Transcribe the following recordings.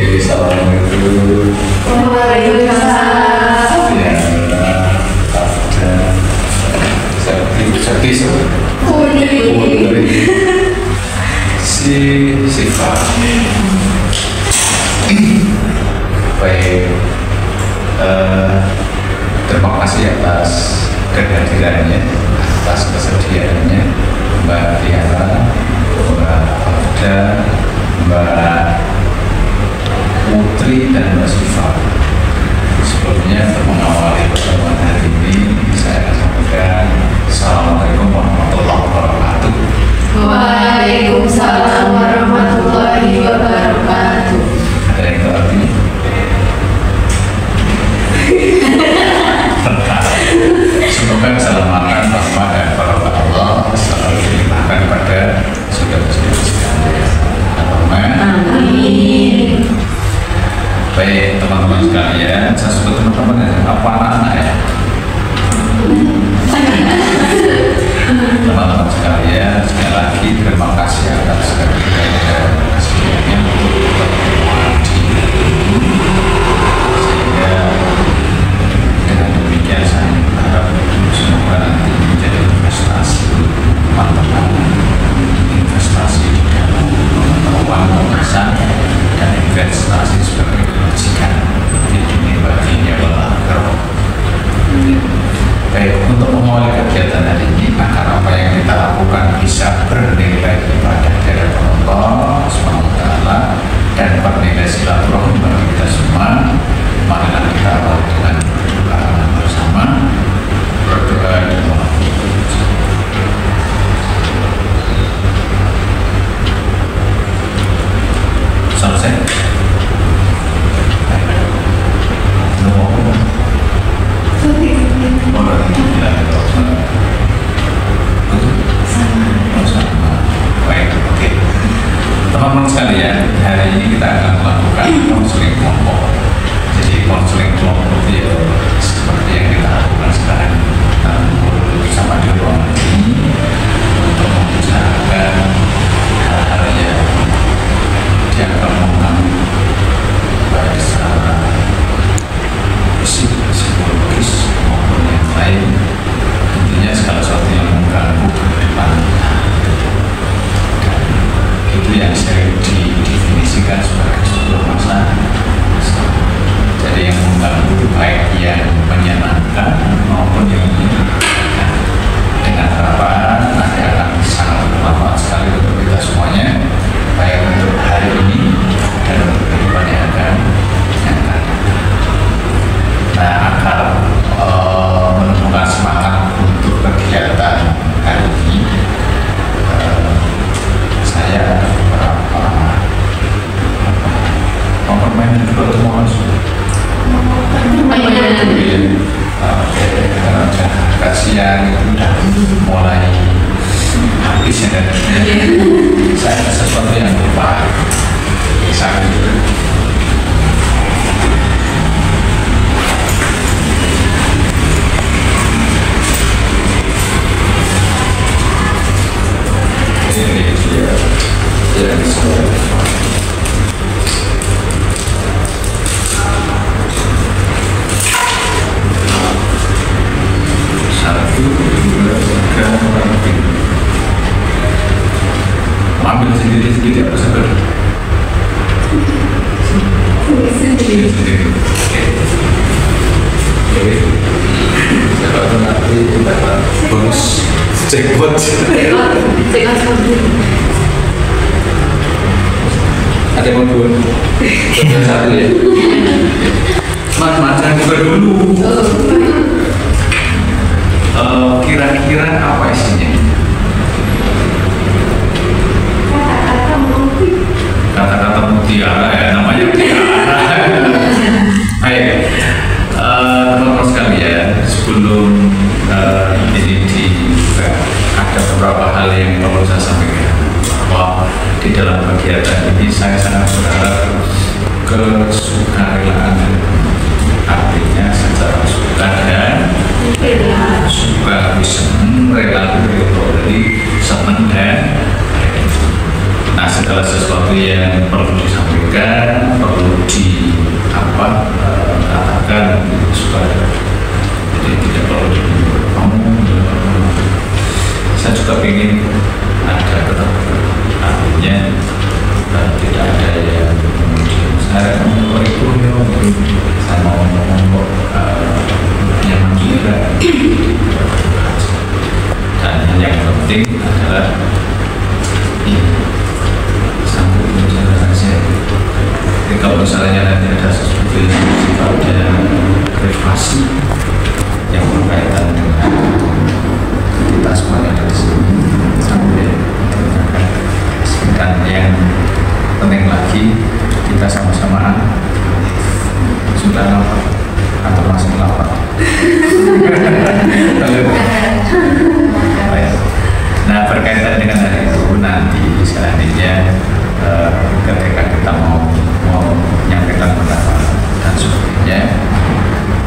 Assalamualaikum. Waalaikumsalam. Ya, Sakti si sifat baik. Terima kasih atas kehadirannya, atas kesediaannya, Mbak Tiara, Mbak Farda, Mbak Putri, dan Mbak Siva. Sebelumnya untuk mengawali pertemuan hari ini, saya akan sampaikan Assalamualaikum warahmatullahi wabarakatuh. Waalaikumsalam warahmatullahi wabarakatuh. Ada yang tahu artinya? Semoga keselamatan rahmat dan barokah Allah selalu dilimpahkan kepada saudara-saudara sekalian. Amin. Baik teman-teman sekalian, saya sebut teman-teman apa anak-anak ya? Teman-teman sekalian, sekali lagi terima kasih atas kesediaannya untuk pertemuan ini. Sehingga dengan demikian saya berharap semoga nanti menjadi investasi teman-teman, investasi di dalam pengetahuan pengetahuan dan investasi sebagai kebajikan di dunia baginya wal-akhirah. Baik, untuk memulai kegiatan hari ini agar apa yang kita lakukan bisa bernilai ibadah dari Allah SWT dan bernilai silaturahmi bagi kita semua. Marilah kita awali dengan berdoa bersama. Berdoa di dalam selesai. Teman-teman sekalian, hari ini kita akan melakukan konseling kelompok. Jadi konseling kelompok itu ya, seperti yang kita lakukan sekarang, kita bersama di ruangan ini untuk membicarakan hal-hal yang dianggap mengganggu baik secara fisik, psikologis maupun yang lain. Tentunya segala sesuatu yang mengganggu kehidupan itu yang sering didefinisikan sebagai sebuah masalah. Jadi yang mengganggu baik yang menyenangkan maupun yang menyedihkan. Dengan harapan nanti akan sangat bermanfaat sekali untuk kita semuanya, baik untuk hari ini dan untuk kehidupan yang akan datang. Nah, agar menemukan semangat untuk kegiatan hari ini, saya beberapa permainan dulu atau mau langsung? Karena agak siang itu udah mulai habis ya, dan saya ada sesuatu yang lupa saat itu. Ambil sendiri-sendiri apa sabar? Sendiri-sendiri. Oke. Saya tahu nanti kita bonus jackpot. Ada yang mau buat? Satu ya? Mas, jangan buka dulu. Kira-kira apa isinya? Kata-kata mutiara ya, namanya mutiara. Baik, teman-teman sekalian, sebelum ini dibuka, ada beberapa hal yang perlu saya sampaikan. Bahwa di dalam kegiatan ini saya sangat berharap kesukarelaan, artinya secara suka dan suka bisa rela dari senang dan nah segala sesuatu yang perlu disampaikan disampaikan, perlu di katakan supaya jadi tidak perlu kamu. Saya juga ingin ada tetap artinya tidak ada yang kemudian saya ngomong itu ya, saya mau ngomong kok yang mengira. Dan yang penting adalah sampai bicara saja. Jadi kalau misalnya nanti ada sesuatu yang sifatnya privasi yang berkaitan dengan kita semuanya dari sini sampai dan yang penting lagi kita sama-sama sudah lapar atau masih lapar. Nah, berkaitan dengan hal itu nanti selanjutnya ketika kita mau menyampaikan pendapat dan sebagainya,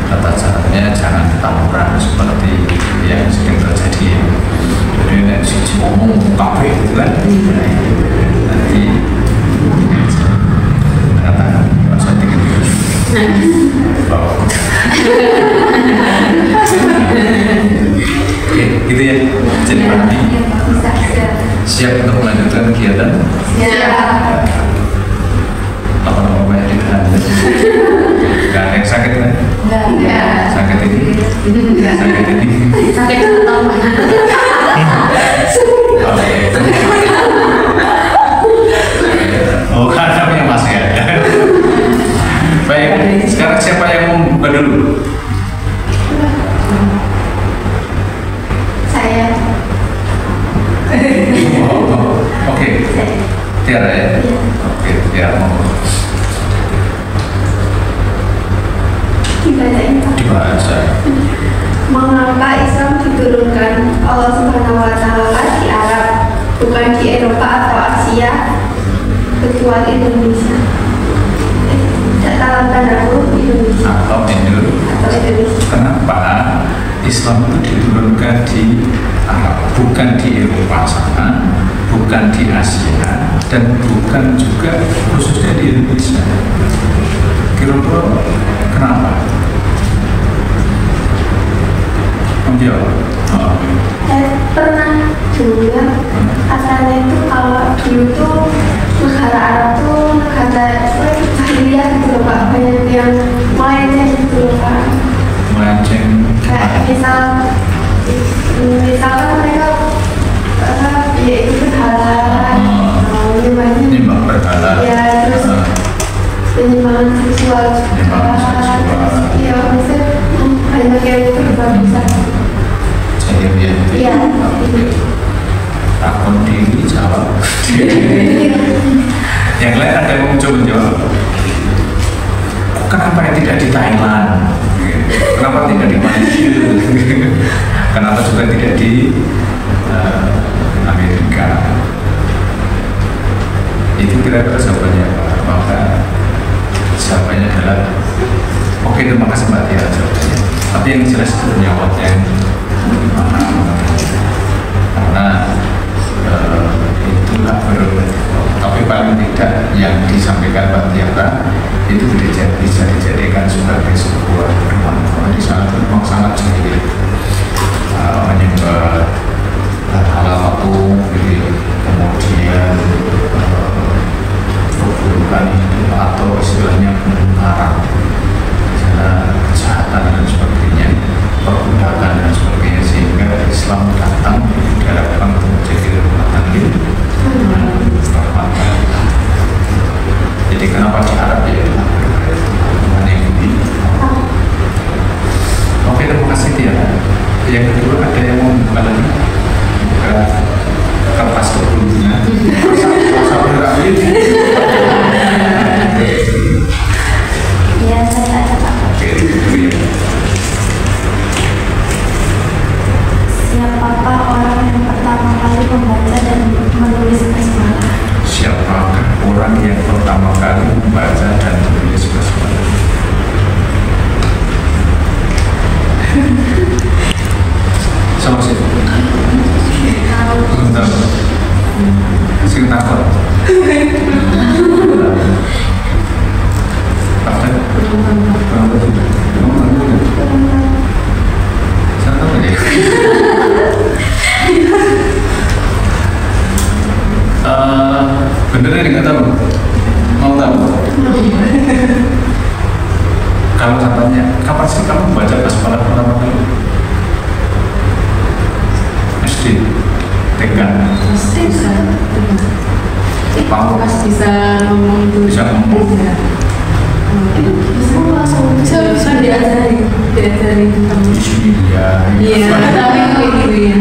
tata caranya jangan tawuran seperti yang sering terjadi. Jadi nanti ngomong kafe gitu kan, nanti katakan saya tinggal Oke, gitu ya. Jadi nanti siap untuk melanjutkan kegiatan. Siap. Apa namanya ditahan? Gak ada yang sakit kan? Enggak. Sakit ini? Sakit ini? Sakit atau Oh, kadang masih ada. Baik, sekarang siapa yang mau buka dulu? saya. Oke. Tiara ya? Oke, Tiara mau dibaca. Mengapa Islam diturunkan Allah Subhanahu wa Ta'ala di Arab, bukan di Eropa atau Asia, kecuali Indonesia? Catatan aku Indonesia. Atau Indonesia. Kenapa Islam itu diturunkan di Arab, bukan di Eropa sana, bukan di Asia, dan bukan juga khususnya di Indonesia? Kira-kira kenapa? Menjawab. Saya pernah dengar katanya itu kalau dulu tuh negara Arab tuh negara jahiliyah gitu loh Pak, banyak yang melenceng gitu loh Pak. Melenceng. Kayak misalkan mereka ya itu berhala, Nyembah berhala. ya terus penyimpangan seksual Penyimpangan seksual. ya maksudnya banyak yang berbagusan. Jahiliyah. Iya. Takon diri jawab. Yang lain ada yang mau coba jawab. Kenapa yang tidak di Thailand? Kenapa tidak di Malaysia? Kenapa juga tidak di Amerika? Itu kira-kira jawabannya apa? Maka jawabannya adalah oke, terima kasih Mbak Tia jawabannya. Tapi yang jelas itu jawabnya karena itulah prerogatif. Tapi paling tidak yang disampaikan Mbak Tiara itu bisa dijadikan sebagai sebuah bermanfaat. Di sana itu memang sangat jahil, menyembah hal patung, gitu. Kemudian perburukan itu atau istilahnya haram, kejahatan dan sebagainya, perbudakan dan sebagainya, sehingga Islam datang diharapkan untuk menjadi rahmatan lil alamin. Jadi kenapa di Arab ya? Hubungan yang ini. Oke, terima kasih Tiara. Yang kedua ada yang mau buka lagi? Buka kertas keburunya. Masa berakit. Ya saya ada Pak. Oke, itu ya. Siapakah orang yang pertama kali membaca dan menulis basmalah? Siapakah orang yang pertama kali membaca dan menulis basmalah? Sama sih? Belum tahu. Sing takut. diajarin kamu. Iya, tapi gitu ya.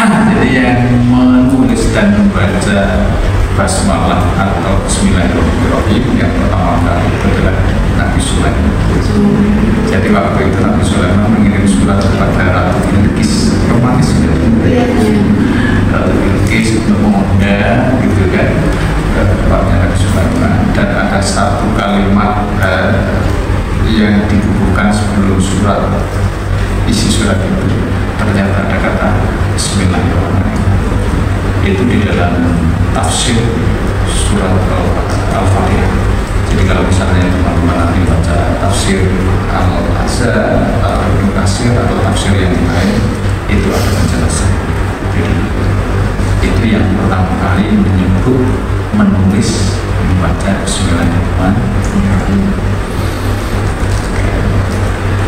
Jadi yang menulis dan membaca basmalah atau Bismillahirrahmanirrahim yang pertama kali itu adalah Nabi Sulaiman. Jadi waktu itu Nabi Sulaiman mengirim surat kepada Ratu Bilqis, romantis ya. Ratu Bilqis untuk mengundang gitu kan ke tempatnya Nabi Sulaiman, dan ada satu kalimat yang dibubuhkan sebelum surat, isi surat itu ternyata ada kata Bismillahirrahmanirrahim. Itu di dalam tafsir surat Al-Fatihah. Jadi kalau misalnya teman-teman nanti baca tafsir Al-Azhar atau Ibnu Katsir atau tafsir yang lain, itu ada penjelasan. Jadi itu yang pertama kali menyebut menulis membaca Bismillahirrahmanirrahim.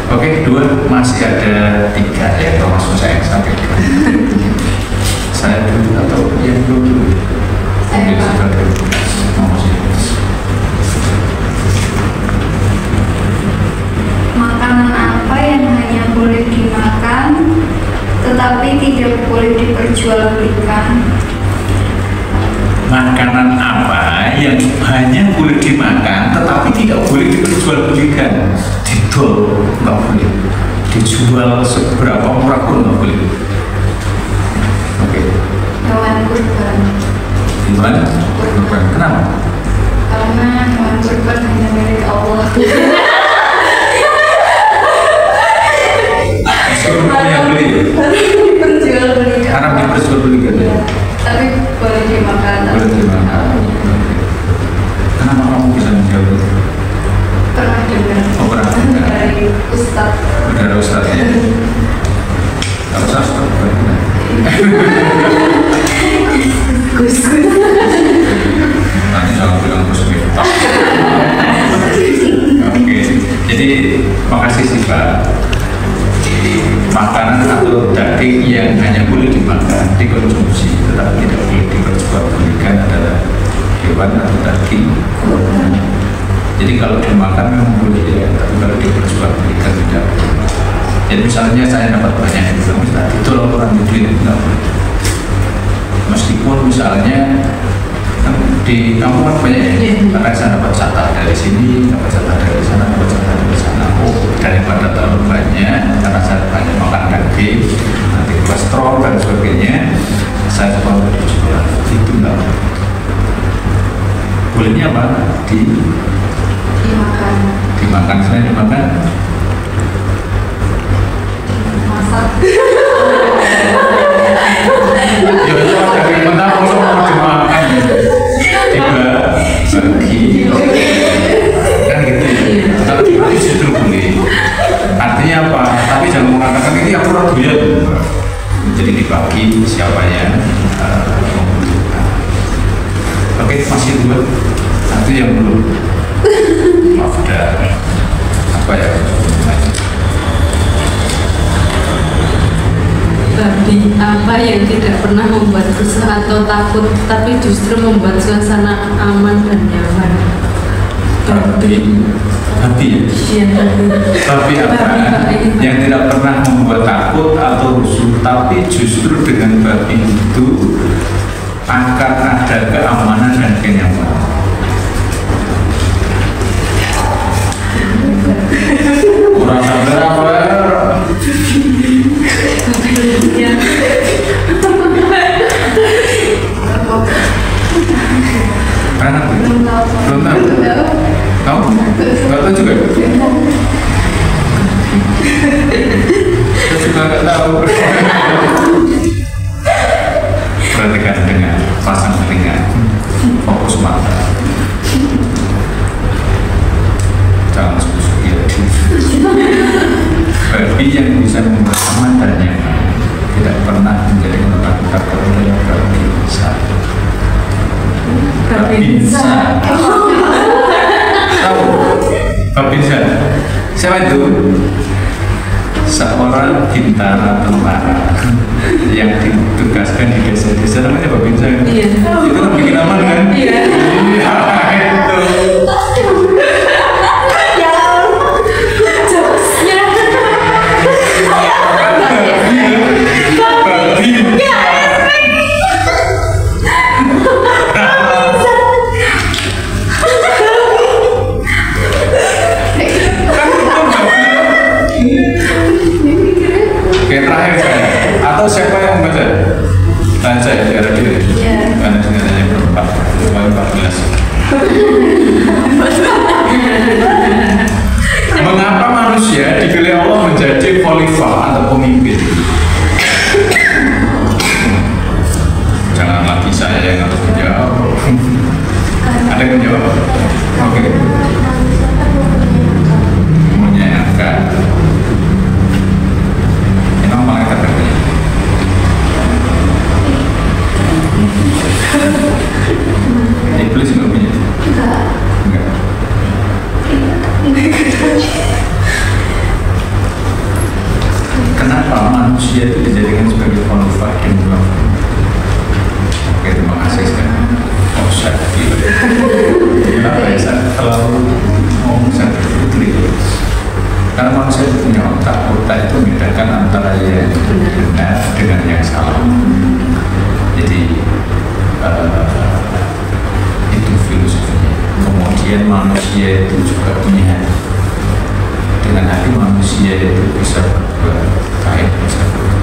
Oke, dua, masih ada tiga ya, termasuk saya sampai saya dulu atau yang dulu? Saya Pak. Makanan apa yang hanya boleh dimakan tetapi tidak boleh diperjualbelikan? Makanan apa yang hanya boleh dimakan tetapi tidak boleh diperjualbelikan? Didol nggak boleh, dijual seberapa murah pun nggak boleh. Oke. Hewan kurban. Gimana? Kurban. Kenapa? Karena hewan kurban hanya milik Allah. Yang beli. Diperjualbelikan. Haram diperjualbelikan ya. Tapi boleh dimakan. Boleh dimakan. Kenapa kamu bisa menjawab itu? Pernah dengar. Oh, pernah dengar. Dari Ustadz. Dari Ustadz ya. Kalau Ustadz benar. Gus. Nanti jangan bilang Gus Miftah. Oke, jadi makasih sih Pak. Makanan atau daging yang hanya boleh dimakan, dikonsumsi, tetapi tidak boleh diperjualbelikan adalah hewan atau daging. Jadi kalau dimakan memang boleh ya, tapi kalau diperjualbelikan tidak boleh. Jadi misalnya saya dapat banyak yang bilang, itu orang duit tidak boleh. Meskipun misalnya di kamu kan banyak ya, karena saya dapat jatah dari sini, dapat jatah dari sana, dapat jatah dari sana. Oh, daripada terlalu banyak, karena saya banyak makan daging, nanti kolesterol dan sebagainya, saya coba untuk dijual. Itu enggak bolehnya apa? Dimakan. Dimakan, saya dimakan. Masak. Ya itu ada yang mentah, kosong mau dimakan. Bagi kan gitu ya. Kalau dibagi justru boleh. Artinya apa? Tapi jangan mengatakan ini aku orang doyan. Jadi dibagi siapa yang membutuhkan. Oke, masih dua. Satu yang belum. Maaf, udah apa ya? Babi apa yang tidak pernah membuat resah atau takut, tapi justru membuat suasana aman dan nyaman? Babi. Iya, Babi apa? Yang tidak pernah membuat takut atau rusuh, tapi justru dengan babi itu akan ada keamanan dan kenyamanan. Kurang sabar apa? Anak belum tahu. Tahu? Nggak tahu juga. Saya juga nggak tahu. Perhatikan dengan pasang telinga, fokus mata. Jangan susu-susu. Babi yang bisa membuat aman dan nyaman tidak pernah menjadi tempat oleh babi insan. Babi insan. Tahu? Babi insan. Siapa itu? Seorang bintara tentara yang ditugaskan di desa-desa, namanya babi insan. Iya. Itu kan bikin aman kan? Iya. Itu. Mengapa manusia dipilih Allah menjadi khalifah atau pemimpin? Jangan lagi saya yang harus menjawab. Ada yang menjawab? Oke. Menyayangkan. Emang malaikat katanya. Iblis nggak punya? Enggak. Kenapa manusia itu dijadikan sebagai khalifah di muka bumi? Oke, terima kasih sekali. Oh, saya kenapa ya saya terlalu saya berpikir? Karena manusia itu punya otak itu membedakan antara yang benar dengan yang salah. Jadi itu filosofinya. Kemudian manusia itu juga punya hati. Dengan hati manusia itu bisa berbuat baik, bisa berbuat.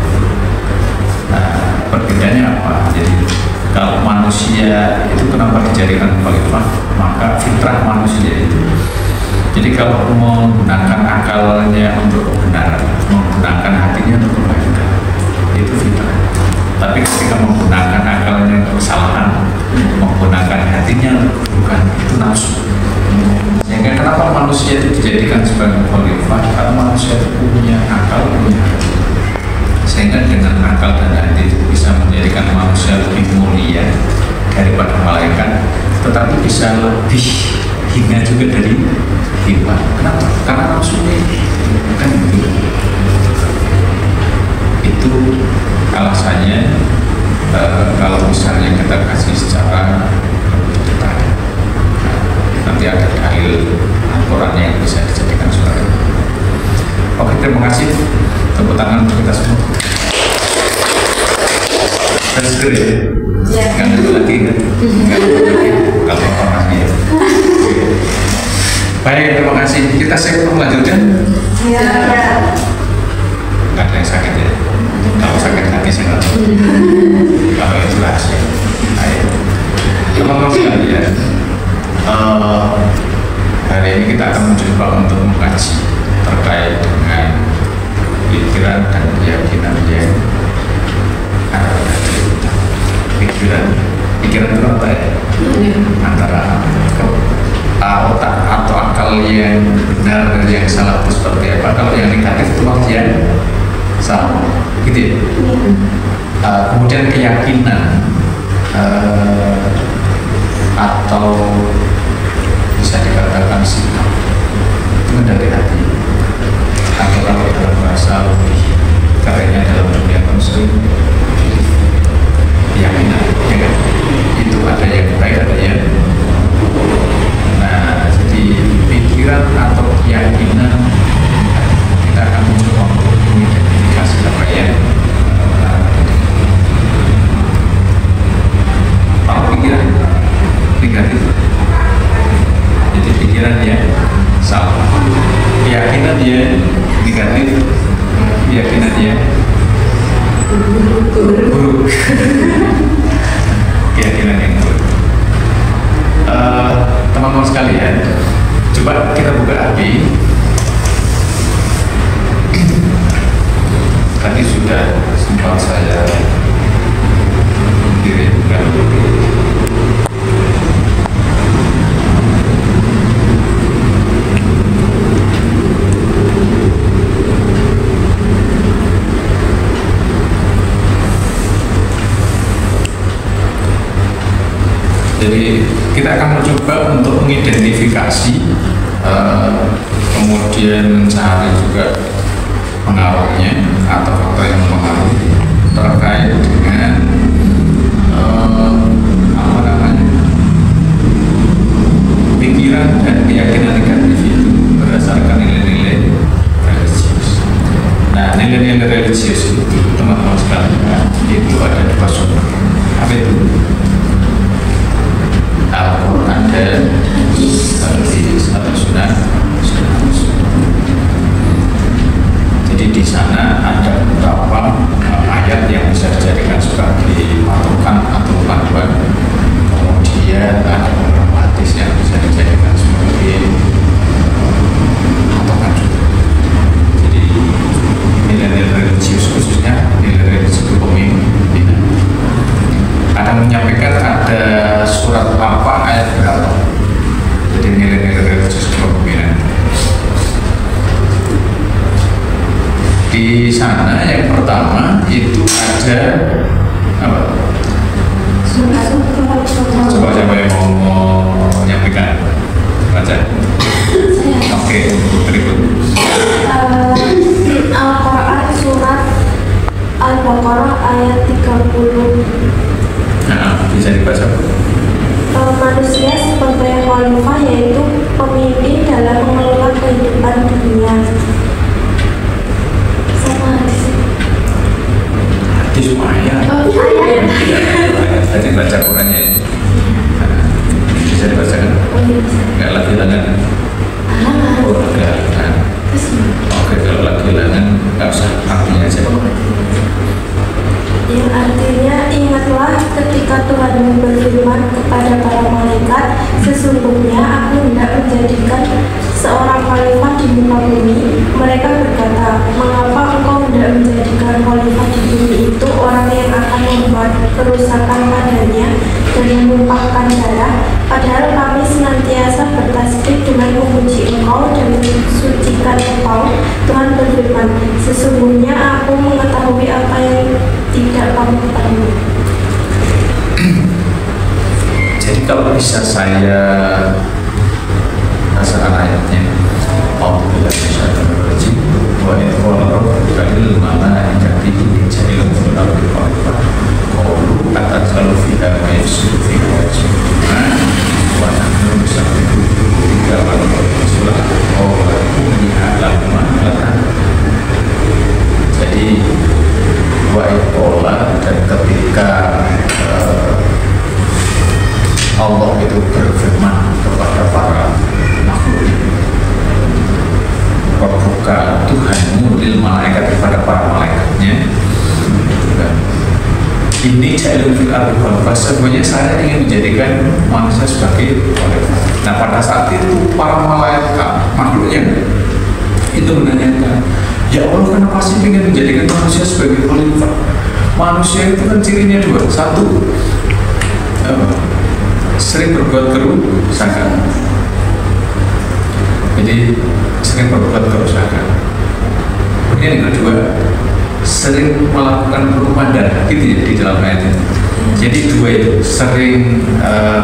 Nah, perbedaannya apa? Jadi kalau manusia itu kenapa dijadikan khalifah? Maka fitrah manusia itu. Jadi kalau menggunakan akalnya untuk benar, menggunakan hatinya untuk kebaikan, itu fitrah. Tapi ketika menggunakan akalnya untuk kesalahan, menggunakan hatinya untuk keburukan, itu nafsu. Sehingga kenapa manusia itu dijadikan sebagai khalifah? Karena manusia itu punya akal, punya hati. Sehingga dengan akal dan hati itu bisa menjadikan manusia lebih mulia daripada malaikat, tetapi bisa lebih hina juga dari hewan. Kenapa? Karena nafsunya kan itu. Itu alasannya kalau misalnya kita kasih secara detail. Nanti ada dalil Al-Qurannya yang bisa dijadikan suara. Oke, terima kasih. Tepuk tangan untuk kita semua. Dan segera ya? Nggak ada lagi kan? Nggak ada lagi. Kalau orangnya. Baik, terima kasih. Kita siap melanjutkan? Ya. Nggak ada yang sakit ya? Kalau sakit hati saya nggak tahu. Kalau itu rahasia. Ayo. Teman-teman sekalian, hari ini kita akan mencoba untuk mengkaji terkait dengan pikiran dan keyakinan yang ada di pikiran itu apa ya? Antara otak atau akal yang benar dan yang salah itu seperti apa? Kalau yang negatif itu yang salah, gitu ya? Kemudian keyakinan atau bisa dikatakan sikap itu dari hati, atau kalau dalam bahasa lebih kerennya dalam dunia konseling keyakinan, ya kan? Itu ada yang baik, ada yang. Nah, jadi pikiran atau keyakinan kita akan mencoba untuk mengidentifikasi apa ya. Kalau pikiran negatif, jadi pikiran yang salah, keyakinan yang negatif, keyakinan yang buruk, keyakinan yang buruk. Teman-teman sekalian, coba kita buka api. Tadi sudah sempat saya kirimkan. Jadi kita akan mencoba untuk mengidentifikasi, kemudian mencari juga pengaruhnya atau faktor yang mempengaruhi terkait dengan pikiran dan keyakinan negatif itu berdasarkan nilai-nilai religius. Nah, nilai-nilai religius itu teman-teman sekalian itu ada dua sumber. Apa itu? Al-Quran dan hadis atau sunnah. Jadi di sana ada beberapa ayat yang bisa dijadikan sebagai patokan atau panduan. Kemudian ada beberapa hadis yang bisa dijadikan di sana yang pertama itu ada apa? Coba siapa yang mau menyampaikan? Baca. Oke, berikut. Al-Quran surat Al-Baqarah ayat 30. Nah, bisa dibaca. Manusia sebagai khalifah yaitu pemimpin dalam mengelola kehidupan dunia. Sama hadis. Hadis ayat. Ayat. Tadi baca Qurannya. Bisa dibacakan? Enggak lagi langan. Oh, enggak. Oke, kalau lagi langan nggak usah artinya aja. Yang artinya, ingatlah ketika Tuhan berfirman kepada para malaikat, sesungguhnya aku hendak menjadikan seorang khalifah di muka bumi. Mereka berkata, mengapa engkau hendak menjadikan khalifah di bumi itu orang yang akan membuat kerusakan padanya dan menumpahkan darah, padahal kami senantiasa bertasbih dengan memuji engkau dan mensucikan engkau. Tuhan berfirman, sesungguhnya aku mengetahui apa yang tidak kamu ketahui. Jadi kalau bisa saya rasakan ayatnya, Alhamdulillah bisyaitanirrajim wa idhqala rabbuka lil malaikati inni ja'ilun fil ardi khalifah qalu ataj'alu fiha ma yufsidu fiha wa yasfiku wa nahnu nusabbihu bihamdika wa nuqaddisu lak qala inni a'lamu ma la ta'lamun. Jadi wa idhqala, dan ketika Allah itu berfirman kepada para makhluk, Rabbuka, Tuhanmu, lil malaikat, kepada para malaikatnya, ini ja'ilun fil ardi khalifah, sebenarnya saya ingin menjadikan manusia sebagai khalifah. Nah, pada saat itu para malaikat makhluknya itu menanyakan, ya Allah, kenapa sih ingin menjadikan manusia sebagai khalifah? Manusia itu kan cirinya dua. Satu, sering berbuat kerusakan. Jadi sering berbuat kerusakan. Kemudian yang kedua, sering melakukan perubahan darah, gitu ya di dalam ayat ini. Jadi dua itu, sering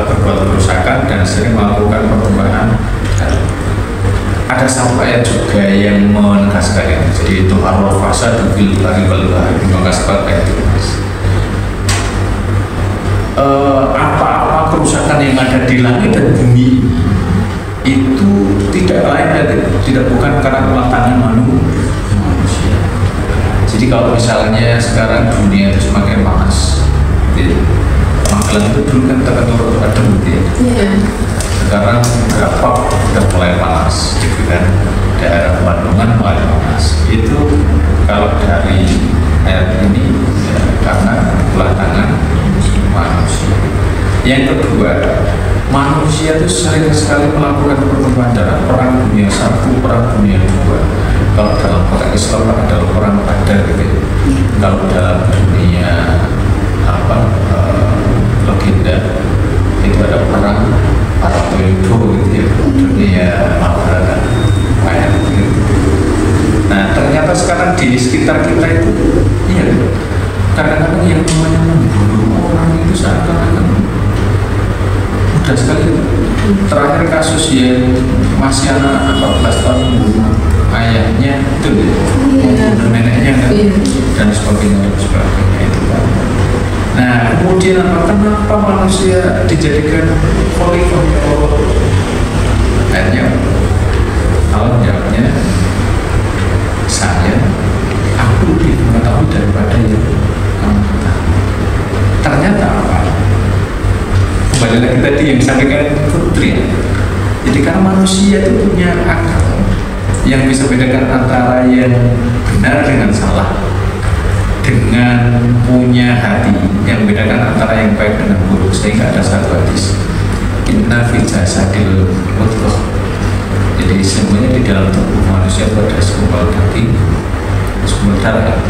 berbuat kerusakan dan sering melakukan perubahan darah. Ada satu ayat juga yang menegaskan itu. Jadi itu al-fasadu fil barri wal bahri, menegaskan ayat itu. Apa-apa kerusakan yang ada di langit dan bumi itu tidak lain dan tidak bukan karena ulah tangan manusia. Jadi kalau misalnya sekarang dunia itu semakin panas, Magelang itu dulu kan terkenal adem gitu ya. Sekarang berapa udah mulai panas, gitu kan? Daerah Bandungan mulai panas. Itu kalau dari ayat ini ya, karena ulah tangan manusia. Yang kedua, manusia itu sering sekali melakukan pertumpahan darah. Perang dunia 1, perang dunia 2. Kalau dalam konteks Islam adalah perang Badar gitu ya. Kalau dalam dunia legenda itu ada perang Paratoyudo gitu ya, dunia Mahabharata gitu. Nah, ternyata sekarang di sekitar kita itu iya, kadang-kadang yang namanya membunuh orang itu seakan-akan mudah sekali. Terakhir kasus yang masih anak 14 tahun membunuh ayahnya itu membunuh neneknya kan, dan sebagainya itu kan. Nah, kemudian kenapa manusia dijadikan khalifah ya Allah? Akhirnya Allah jawabnya, aku lebih mengetahui daripada yang kamu ketahui. Ternyata apa? Kembali lagi tadi yang disampaikan Putri. Jadi karena manusia itu punya akal yang bisa bedakan antara yang benar dengan salah, dengan punya hati yang membedakan antara yang baik dengan buruk. Sehingga ada satu hadis, inna fi jasadil mudghah. Jadi semuanya di dalam tubuh manusia itu ada segumpal daging, segumpal darah.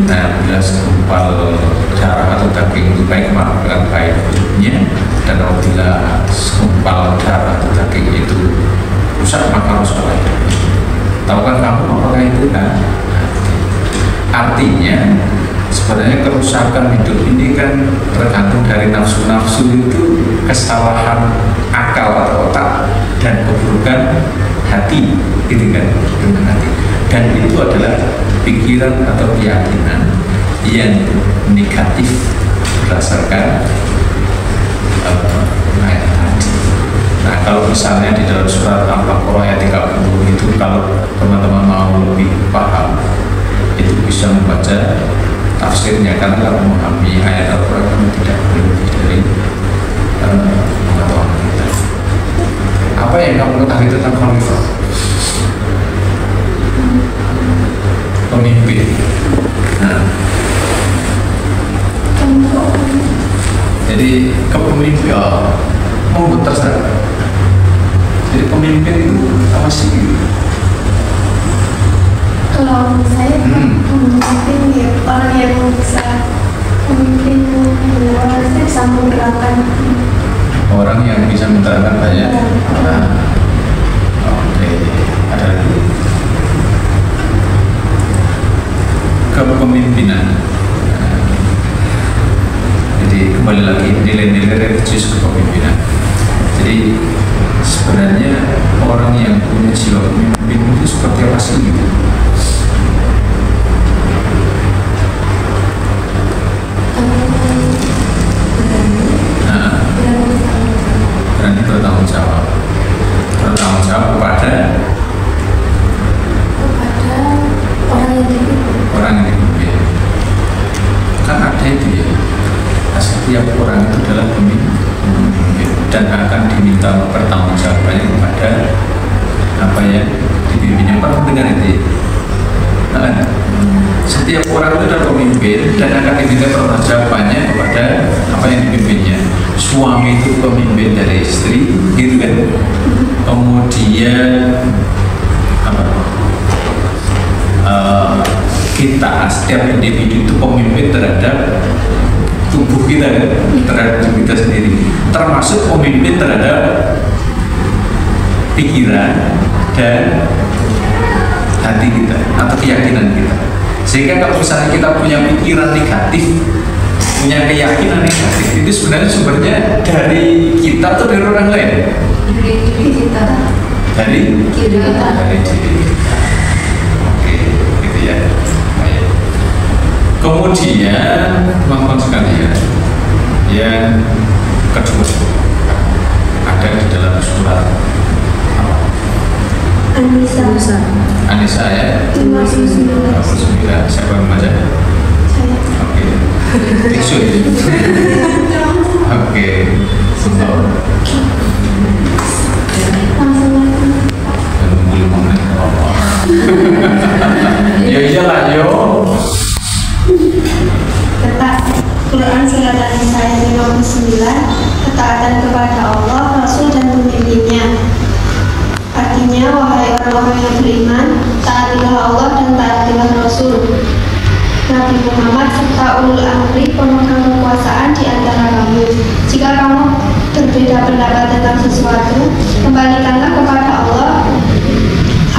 Nah, bila segumpal darah atau daging itu baik, maka baik hidupnya, dan apabila segumpal darah atau daging itu rusak, maka rusak. Tahu kan kamu apakah itu kan? artinya sebenarnya kerusakan hidup ini kan tergantung dari nafsu-nafsu itu, kesalahan akal atau otak, dan keburukan hati, gitu kan, keburukan hati. Dan itu adalah pikiran atau keyakinan yang negatif berdasarkan ayat tadi. Nah, kalau misalnya di dalam surat Al-Baqarah ayat 30 itu, kalau teman-teman mau lebih paham, itu bisa membaca tafsirnya, karena kalau memahami ayat Al-Quran kami tidak lebih dari pengetahuan kita. Apa yang kamu ketahui tentang khalifah? Pemimpin. Nah, jadi kepemimpinan terserah. Jadi pemimpin itu apa sih? Kalau saya pemimpin ya orang yang bisa memimpin orang yang bisa menggerakkan Orang yang bisa menggerakkan banyak. Nah, oke. Ada lagi? Kepemimpinan. Nah, jadi kembali lagi nilai-nilai religius kepemimpinan. Jadi sebenarnya orang yang punya jiwa pemimpin itu seperti apa sih gitu? Berani bertanggung jawab kepada orang yang dipimpin. Kan ada itu ya, setiap orang itu adalah pemimpin dan akan diminta pertanggungjawabannya kepada apa yang dipimpinnya. Pernah dengar itu? Nah, setiap orang itu adalah pemimpin dan akan diminta pertanggungjawabannya kepada apa yang dipimpinnya. Suami itu pemimpin dari istri, gitu kan? Kemudian apa? Kita setiap individu itu pemimpin terhadap tubuh kita, kan? Terhadap tubuh kita sendiri, termasuk pemimpin terhadap pikiran dan hati kita atau keyakinan kita. Sehingga kalau misalnya kita punya pikiran negatif, punya keyakinan negatif, itu sebenarnya sumbernya dari kita atau dari orang lain? Dari diri kita. Dari diri kita. Dari diri kita. Oke, gitu ya. Baik. Kemudian teman-teman sekalian, yang kedua ada di dalam surat An-Nisa ya 59. Siapa yang membaca? Oke. Tisu ya. Oke. Sebentar. Belum menit apa? Ya iyalah yo. Quran surat An-Nisa ayat 59, ketaatan kepada Allah, Rasul dan pemimpinnya. Artinya, wahai orang-orang yang beriman, taatilah Allah dan taatilah Rasul, Nabi Muhammad serta ulul amri pemegang kekuasaan di antara kamu. Jika kamu berbeda pendapat tentang sesuatu, kembalikanlah kepada Allah,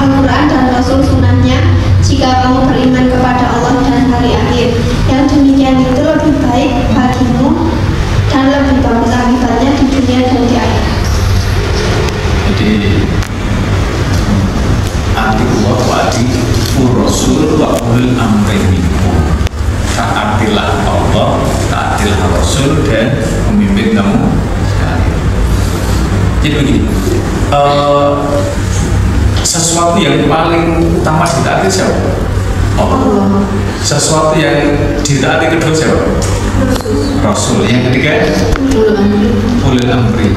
Al-Quran dan Rasul sunnahnya. Jika kamu beriman kepada Allah dan hari akhir, yang demikian itu lebih baik bagimu dan lebih bagus akibatnya di dunia dan di akhirat. Jadi atiullah wa atiur rasul wa ulul amri minkum. Taatilah Allah, taatilah Rasul dan pemimpin kamu sekalian. Jadi begini, sesuatu yang paling utama ditaati siapa? Allah. Sesuatu yang ditaati kedua siapa? Rasul. Yang ketiga ulul amri.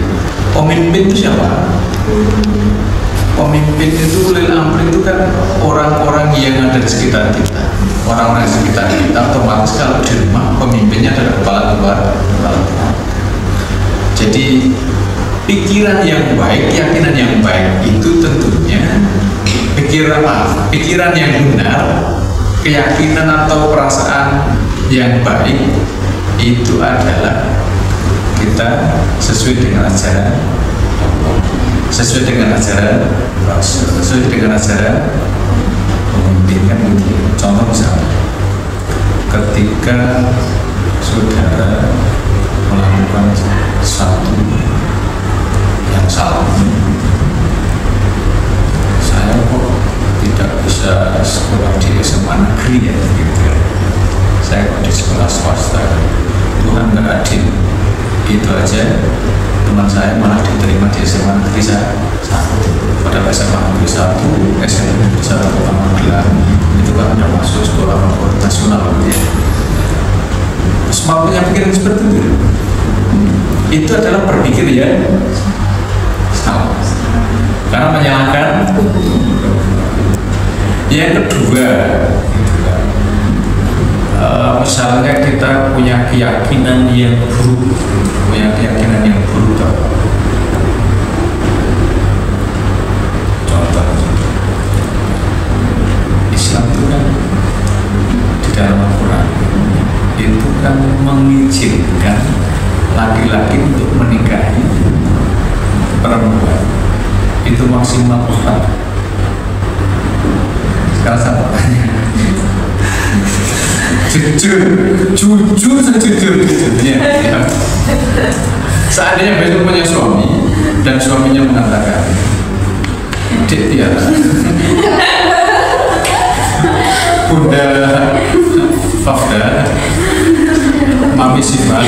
Pemimpin itu siapa? Pemimpin itu ulul amri itu kan orang-orang yang ada di sekitar kita. Orang-orang di sekitar kita otomatis kalau di rumah pemimpinnya adalah kepala keluarga. Jadi pikiran yang baik, keyakinan yang baik itu tentunya pikiran yang benar, keyakinan atau perasaan yang baik itu adalah kita sesuai dengan ajaran Allah, sesuai dengan ajaran Rasul, sesuai dengan ajaran pemimpin kan begitu. Contoh misalnya ketika saudara melakukan satu yang salah, saya kok tidak bisa sekolah di SMA negeri ya, gitu ya. Saya kok di sekolah swasta, Tuhan nggak adil. Itu aja teman saya malah diterima di SMA negeri satu, padahal SMA negeri satu, SMA negeri satu pertama gelar itu kan udah masuk sekolah favorit nasional ya. Semua punya pikiran seperti itu adalah berpikir ya salah, karena menyalahkan. Yang kedua, misalnya kita punya keyakinan yang buruk, contoh Islam itu kan di dalam Al-Quran itu kan mengizinkan laki-laki untuk menikahi perempuan itu maksimal 4. Sekarang saya bertanya, jujur sejujurnya, ya. Seandainya besok punya suami dan suaminya mengatakan, Dek Tiara, Bunda Fafda, Mami Siva,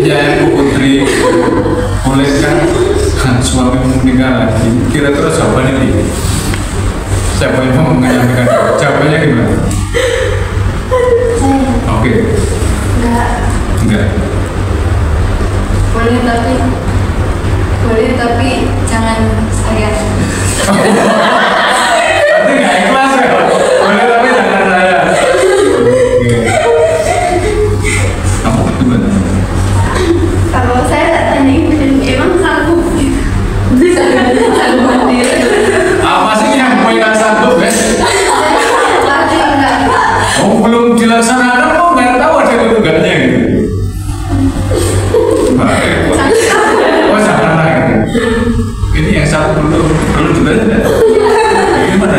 ya Ibu Putri, bolehkah suami menikah lagi? Kira-kira jawabannya ini, siapa yang mau menyampaikan jawabannya gimana? Oke. Enggak. Boleh tapi jangan saya. Berarti nggak ikhlas ya? Boleh tapi jangan saya. Kamu gimana? Kalau saya tak tanya emang sanggup Apa sih yang mau nggak sanggup ya? Oh belum dilaksanakan kok nggak tahu ada ketugasnya gitu. Oh jangan lagi. Ini yang satu belum juga ada. Gimana?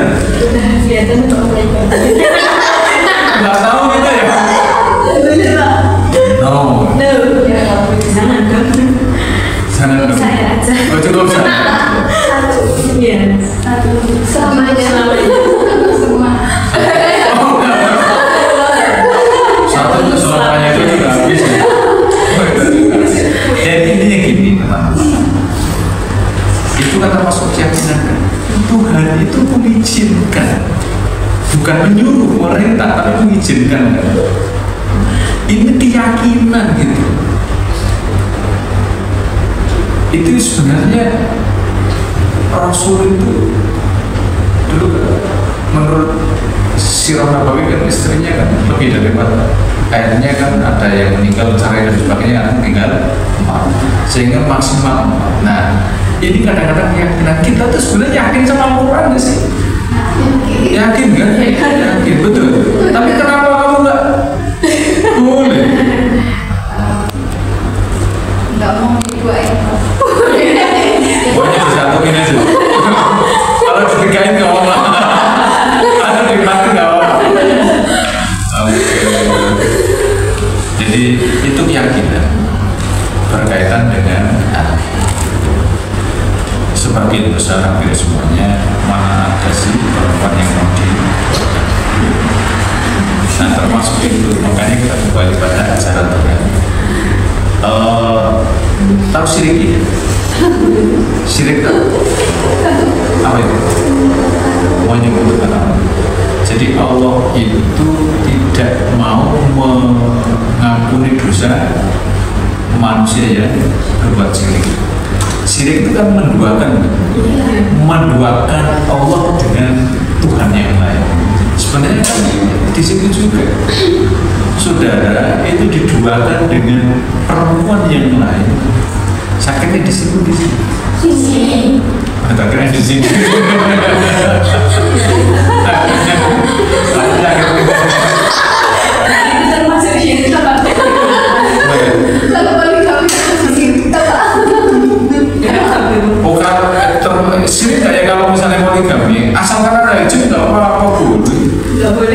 Nggak tahu gitu ya? No. Jangan dong. Saya aja. Oh cukup sana. Iya. selamanya. Semua. Satu selamanya itu juga habis. Jadi intinya gini teman-teman, itu kan termasuk keyakinan kan. Tuhan itu mengizinkan, bukan menyuruh pemerintah, tapi mengizinkan kan. Ini keyakinan gitu. Itu sebenarnya Rasul itu dulu menurut Sirah Nabawi kan istrinya kan lebih dari 4, akhirnya kan ada yang meninggal cerai dan sebagainya, anak tinggal 4, sehingga maksimal 4. Nah ini kadang-kadang keyakinan kita tuh sebenarnya yakin sama Al-Quran gak sih? Yakin kan? Yakin, betul. Tapi kenapa kamu nggak boleh? Nggak mau dibuain. Pokoknya disatuin aja. Kalau ditigain nggak apa-apa. Kalau dimakan nggak apa-apa. Jadi itu keyakinan berkaitan dengan sebagian besar hampir semuanya mana ada sih perempuan yang mau di. Nah termasuk itu makanya kita kembali pada ajaran Tuhan. Tahu syirik ya? Syirik tahu? Apa itu? Menyebutkan apa? Jadi Allah itu tidak mau mengampuni dosa manusia yang berbuat syirik. Syirik itu kan menduakan Allah dengan Tuhan yang lain. Sebenarnya kan di situ juga saudara itu diduakan dengan perempuan yang lain. Sakitnya di situ di sini. Ada keren di sini. Termasuk syirik apa? Kalau balik kami Syirik kayak kalau misalnya poligami, asalkan ada izin nggak apa-apa boleh.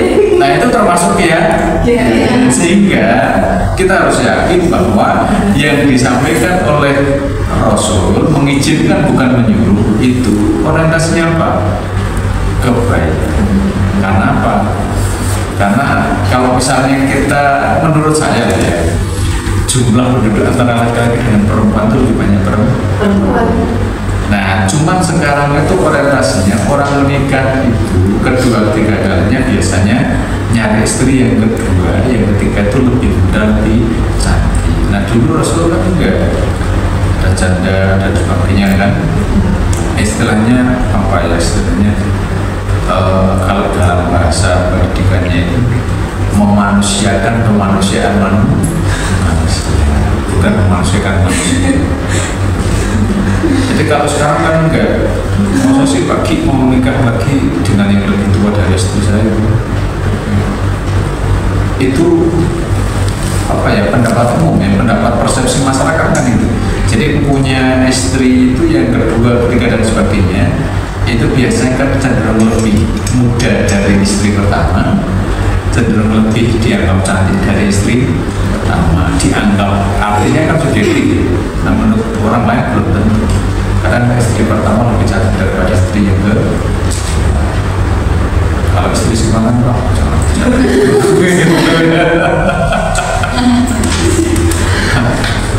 kita harus yakin bahwa yang disampaikan oleh Rasul mengizinkan bukan menyuruh, itu orientasinya apa? Kebaikan. Karena apa? Karena kalau misalnya kita, menurut saya ya, jumlah penduduk antara laki-laki dengan perempuan itu lebih banyak perempuan. Nah, cuman sekarang itu orientasinya orang menikah itu kedua ketiga kalinya biasanya nyari istri yang kedua, yang ketiga itu lebih mudah, lebih cantik. Nah, dulu Rasul kan enggak, ada janda dan sebagainya kan. Istilahnya apa ya istilahnya? Kalau dalam bahasa pendidikannya itu memanusiakan kemanusiaan manusia, bukan memanusiakan manusia. Jadi kalau sekarang kan enggak, masa sih pagi mau menikah lagi dengan yang lebih tua dari istri saya. Itu apa ya, pendapat umum ya, pendapat persepsi masyarakat kan itu. Jadi punya istri itu yang kedua, ketiga dan sebagainya itu biasanya kan cenderung lebih muda dari istri pertama, cenderung lebih dianggap cantik dari istri pertama, dianggap artinya kan subjektif. Nah, menurut orang lain belum tentu. Kadang istri pertama lebih cantik daripada istri yang kedua. Kalau istri simpangan kok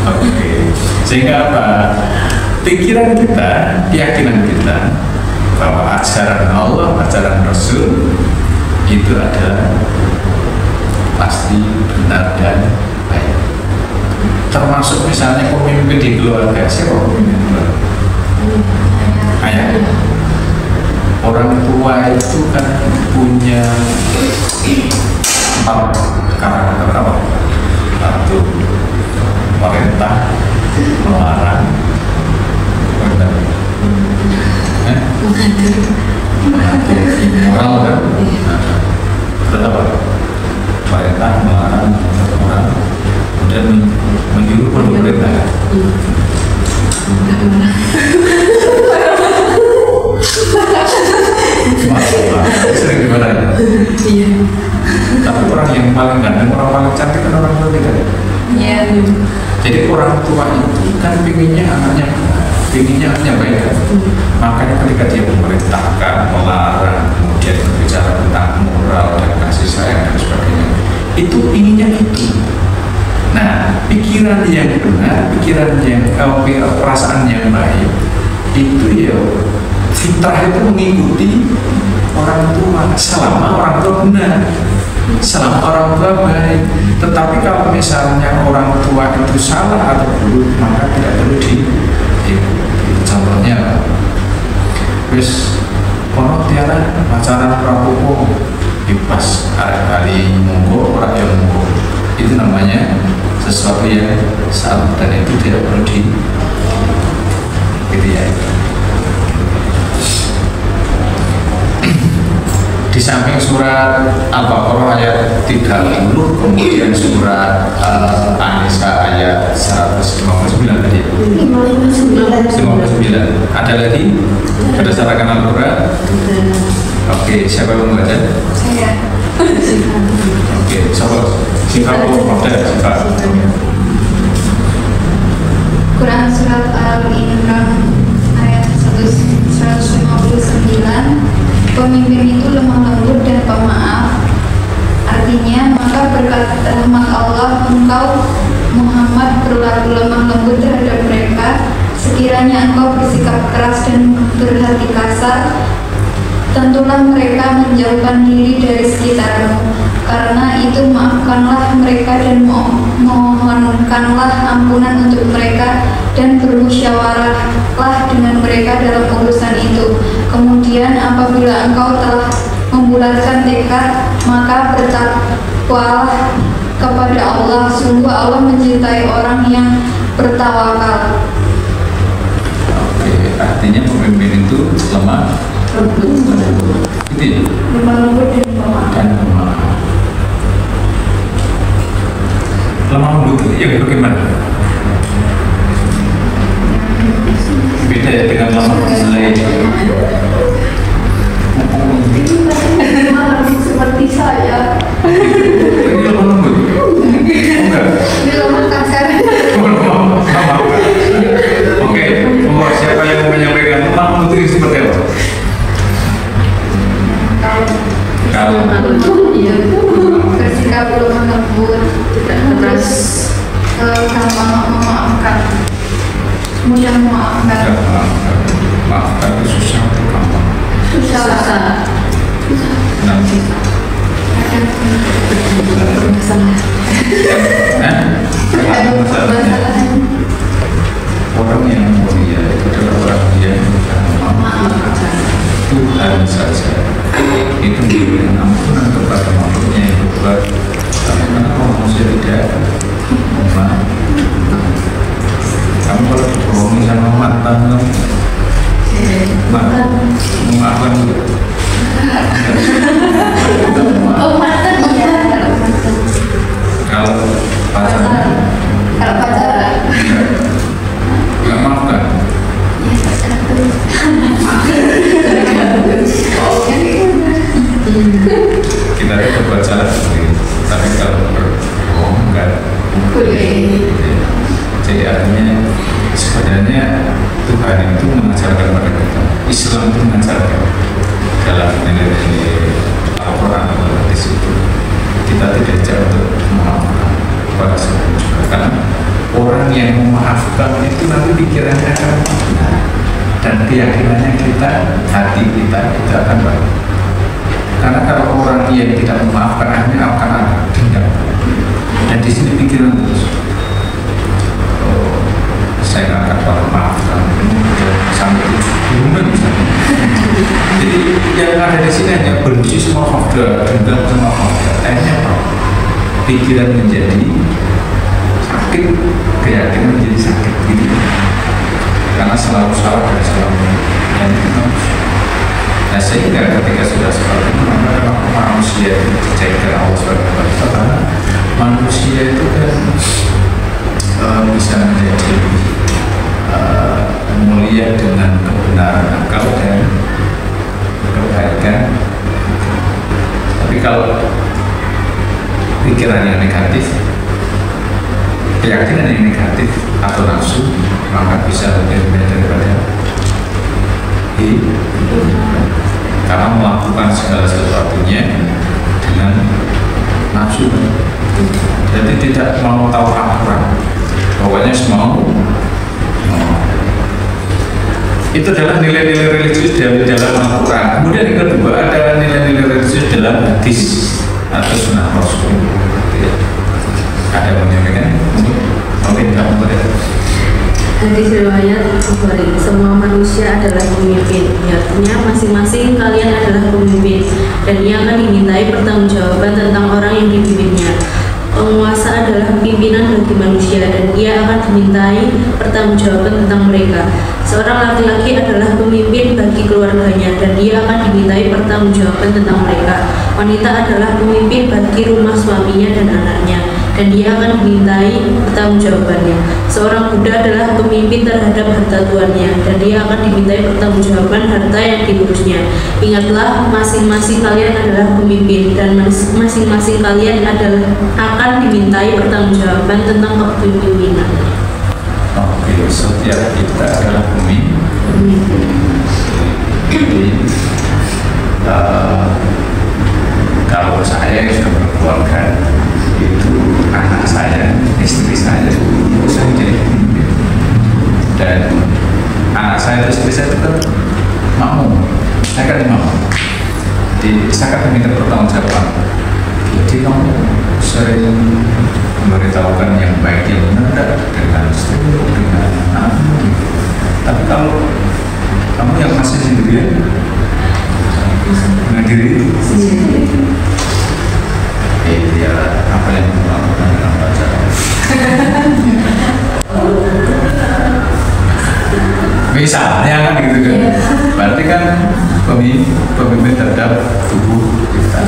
oke. Sehingga apa? Pikiran kita, keyakinan kita bahwa ajaran Allah, ajaran Rasul itu adalah pasti benar dan baik. Termasuk misalnya pemimpin di keluarga, siapa pemimpin keluarga? Ayah. Orang tua itu kan punya 4 karakter apa? Satu, perintah, melarang, moral kan? Terus apa? Perintah, melarang, moral, kemudian menyuruh pemerintah. Sering dimarahin. Iya. Tapi orang yang paling ganteng, orang paling cantik kan orang tua tidak. Iya. Jadi orang tua itu kan pinginnya anaknya baik kan. Makanya ketika dia memerintahkan, melarang, kemudian berbicara tentang moral dan kasih sayang dan sebagainya, itu pinginnya itu. Nah, pikiran yang benar, pikiran yang perasaan yang baik itu ya fitrah itu mengikuti orang tua selama orang tua benar, selama orang tua baik. Tetapi kalau misalnya orang tua itu salah atau buruk, maka tidak perlu diikuti. Contohnya, wis kono tiara pacaran prapopo bebas arek kali monggo ora ya monggo. Itu namanya sesuatu yang salah dan itu tidak perlu gitu ya. Di samping surat Al-Baqarah ayat 30, kemudian surat An-Nisa ayat 159 tadi. 59. Ada lagi berdasarkan Al-Quran? Oke, siapa yang membaca? Saya. Oke, siapa? Sifat Quran surat Al-Imran ayat 159. Pemimpin itu lemah lembut dan pemaaf. Artinya, maka berkat rahmat Allah engkau Muhammad berlaku lemah lembut terhadap mereka. Sekiranya engkau bersikap keras dan berhati kasar, tentulah mereka menjauhkan diri dari sekitarmu. Karena itu maafkanlah mereka dan mohonkanlah ampunan untuk mereka dan bermusyawarahlah dengan mereka dalam urusan itu. Kemudian apabila engkau telah membulatkan tekad, maka bertakwalah kepada Allah. Sungguh Allah mencintai orang yang bertawakal. Oke, artinya pemimpin itu lemah lembut. Itu ya? Lemah lembut dan pemaaf. Lemah lembut itu ya bagaimana? Beda ya dengan lemah lain. Seperti saya. Ini lemah lembut? Oh enggak. mudah memaafkan. Maafkan itu susah atau gampang? susah. Nanti masalahnya orang yang mulia itu adalah orang yang Tuhan saja itu memberikan ampunan kepada makhluknya yang berbuat. Tapi kenapa manusia tidak memaafkan? Kamu kalau dibohongi sama mantan kamu memaafkan juga? Oh mantan iya. Kalau pacaran Kalau pacaran nggak maafkan? Kita itu berpacaran boleh, tapi kalau berbohong enggak boleh. Jadi artinya sebenarnya Tuhan itu mengajarkan pada kita, Islam itu mengajarkan dalam nilai-nilai Al-Quran atau hadis itu kita tidak diajar untuk memaafkan kepada siapa juga, karena orang yang memaafkan itu nanti pikirannya akan benar dan keyakinannya kita, hati kita akan baik. Karena kalau orang yang tidak memaafkan akhirnya akan ada dendam dan di sini pikiran terus, oh, saya nggak akan pernah maafkan sampai 7 bulan misalnya. Jadi yang ada di sini hanya benci semua fakta, dendam semua fakta. Akhirnya apa? Pikiran menjadi sakit, keyakinan menjadi sakit gitu. Karena selalu salah dan selalu dan itu harus. Nah sehingga ketika sudah seperti itu maka manusia itu dijadikan Allah SWT karena manusia itu kan bisa menjadi mulia dengan kebenaran akal dan kebaikan. Tapi kalau pikiran yang negatif, keyakinan yang negatif atau nafsu, maka bisa lebih rendah daripada hidup. Karena melakukan segala sesuatunya dengan nafsu, jadi tidak mau tahu aturan, pokoknya semau. Itu adalah nilai-nilai religius dalam Al-Quran. Kemudian yang kedua ada nilai-nilai religius dalam hadis atau sunnah Rasul. Ada yang menyampaikan? Mungkin kamu boleh. Hadis riwayat Bukhari, semua manusia adalah pemimpin. Artinya masing-masing kalian adalah pemimpin dan ia akan dimintai pertanggungjawaban tentang orang yang dipimpinnya. Penguasa adalah pimpinan bagi manusia dan ia akan dimintai pertanggungjawaban tentang mereka. Seorang laki-laki adalah pemimpin bagi keluarganya dan dia akan dimintai pertanggungjawaban tentang mereka. Wanita adalah pemimpin bagi rumah suaminya dan anaknya dan dia akan dimintai pertanggungjawabannya. Seorang budak adalah pemimpin terhadap harta tuannya dan dia akan dimintai pertanggungjawaban harta yang diurusnya. Ingatlah, masing-masing kalian adalah pemimpin dan masing-masing kalian akan dimintai pertanggungjawaban tentang kepemimpinan. Oke, setiap kita adalah pemimpin. Jadi kalau saya sudah berkeluarga, itu anak saya, istri saya, itu saya jadi pemimpin. Dan anak saya, istri saya tetap makmum. Saya kan makmum. Jadi saya akan minta pertanggungjawaban. Jadi kamu sering memberitahukan yang baik yang benar dengan istri, dengan anak. Tapi kalau kamu yang masih sendirian dengan diri itu, ya apa yang kamu lakukan dengan pacaran? Misalnya kan gitu kan, berarti kan pemimpin terhadap tubuh kita.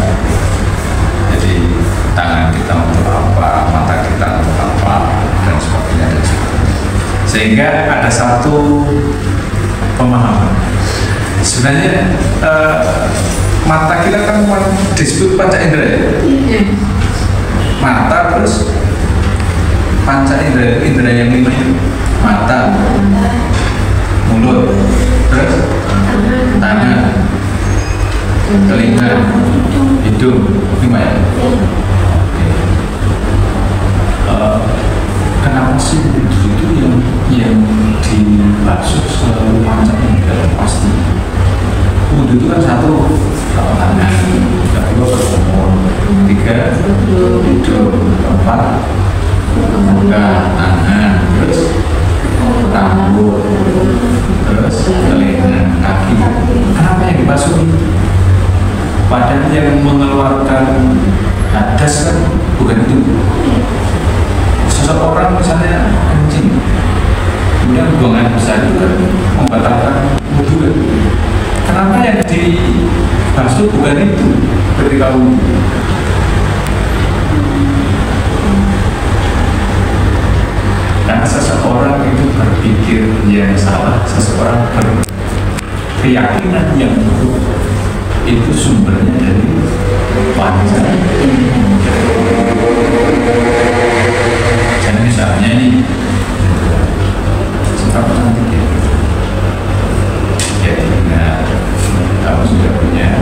Jadi tangan kita untuk apa, mata kita untuk apa, dan sebagainya dan sebagainya. Sehingga ada satu pemahaman. Sebenarnya mata kita kan disebut panca indera ya. Mata terus panca indera yang 5 itu mata, mulut, terus tangan, telinga, hidung, 5 ya. Kenapa sih itu yang basuh selalu macam enggak pasti. Wudhu itu kan satu telapak tangan, kedua berkumur, tiga duduk, keempat muka, tangan, terus rambut, terus telinga, kaki. Kenapa yang dibasuh? Padahal yang mengeluarkan hadas kan bukan itu. Seseorang misalnya kencing, kemudian buangan besar itu kan membatalkan wudhu kan. Kenapa yang dibasuh bukan itu ketika wudhu? Nah, seseorang itu berpikir yang salah, seseorang berkeyakinan yang buruk, itu sumbernya dari panca. Jadi misalnya nih, seberapa cantik ya? Jadi, nah, kamu sudah punya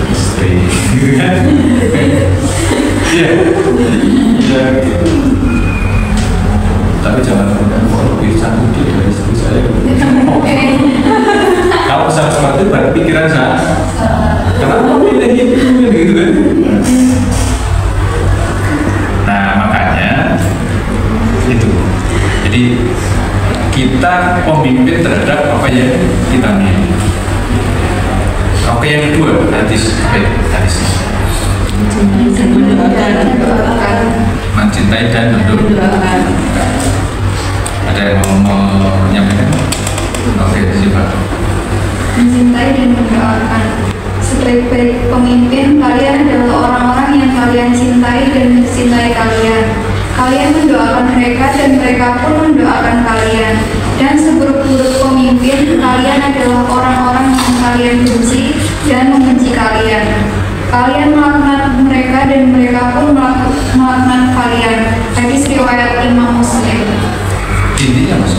istri, kan? Iya, iya gitu. Tapi jangan lebih cantik dari istri saya. Kalau saya seperti itu berpikiran saya, kenapa pilih itu gitu kan? Nah makanya itu. Jadi kita pemimpin terhadap apa yang kita milih. Oke, yang kedua hadis mencintai dan mendoakan. Ada yang mau menyampaikan? Oke, siapa? Mencintai dan mendoakan. Sebaik-baik pemimpin, kalian adalah orang-orang yang kalian cintai dan mencintai kalian. Kalian mendoakan mereka dan mereka pun mendoakan kalian. Dan seburuk-buruk pemimpin, kalian adalah orang-orang yang kalian benci dan membenci kalian. Kalian melaknat mereka dan mereka pun melaknat kalian. Hadis riwayat Imam Muslim. Intinya mas.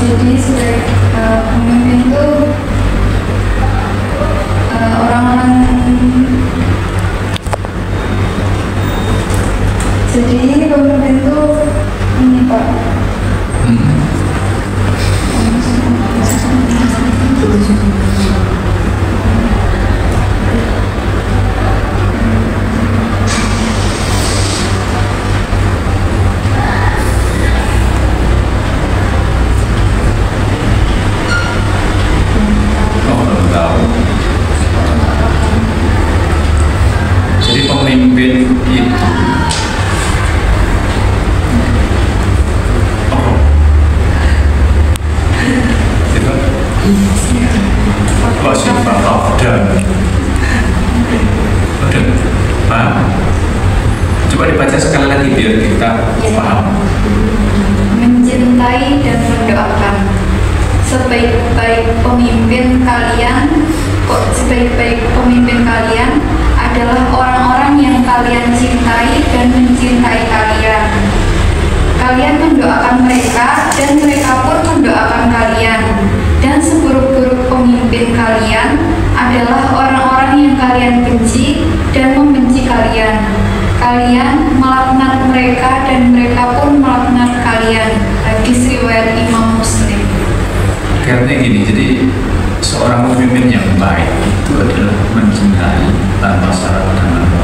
Jadi sebagai pemimpin itu orang-orang. Jadi pemimpin itu ini Pak. Jadi pemimpin itu paham? Coba dibaca sekali lagi biar kita paham. Mencintai dan mendoakan. Sebaik-baik pemimpin kalian adalah orang-orang yang kalian cintai dan mencintai kalian. Kalian mendoakan mereka dan mereka pun mendoakan kalian. Dan seburuk-buruk pemimpin kalian adalah orang-orang yang kalian benci dan membenci kalian. Kalian melaknat mereka dan mereka pun melaknat kalian. Hadis riwayat Imam Muslim. Karena gini, jadi seorang pemimpin yang baik itu adalah mencintai tanpa syarat dan apa.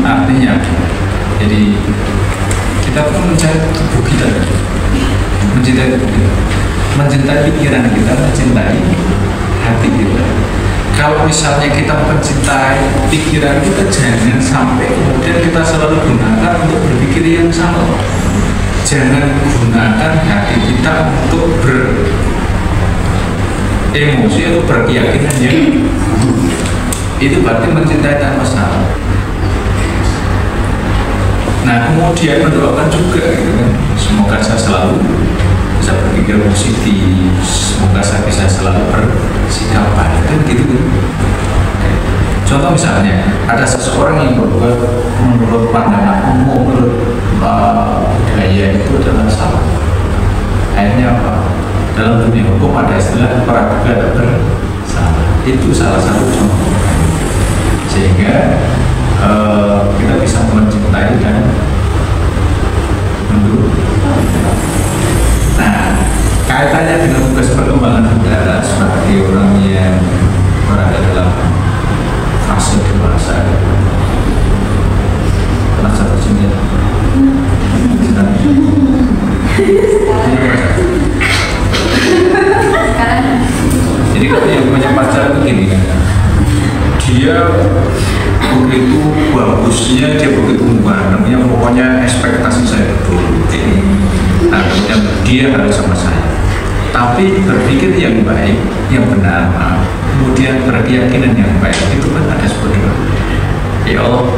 Artinya, jadi kita pun mencari tubuh kita, mencintai tubuh kita, mencintai pikiran kita, mencintai hati kita. Kalau misalnya kita mencintai pikiran kita, jangan sampai kemudian kita selalu gunakan untuk berpikir yang sama. Jangan gunakan hati kita untuk beremosi atau berkeyakinan yang itu berarti mencintai tanpa syarat. Nah kemudian mendoakan juga gitu kan. Semoga saya selalu bisa berpikir positif, semoga saya bisa selalu bersikap baik kan gitu kan. Contoh misalnya ada seseorang yang berbuat menurut pandangan umum, menurut budaya itu adalah salah. Akhirnya apa? Dalam dunia hukum ada istilah praduga tak bersalah. Itu salah satu contoh. Sehingga kita bisa mencintai dan mendukung. Nah, kaitannya dengan tugas perkembangan saudara sebagai orang yang berada dalam fase dewasa. Masa tersenyum. Jadi kalau yang punya pacar itu gini kan, dia begitu bagusnya, dia begitu gantengnya, pokoknya ekspektasi saya betul ini. Nah, kemudian dia harus sama saya, tapi berpikir yang baik, yang benar, kemudian berkeyakinan yang baik, itu kan ada sebenarnya. Ya Allah,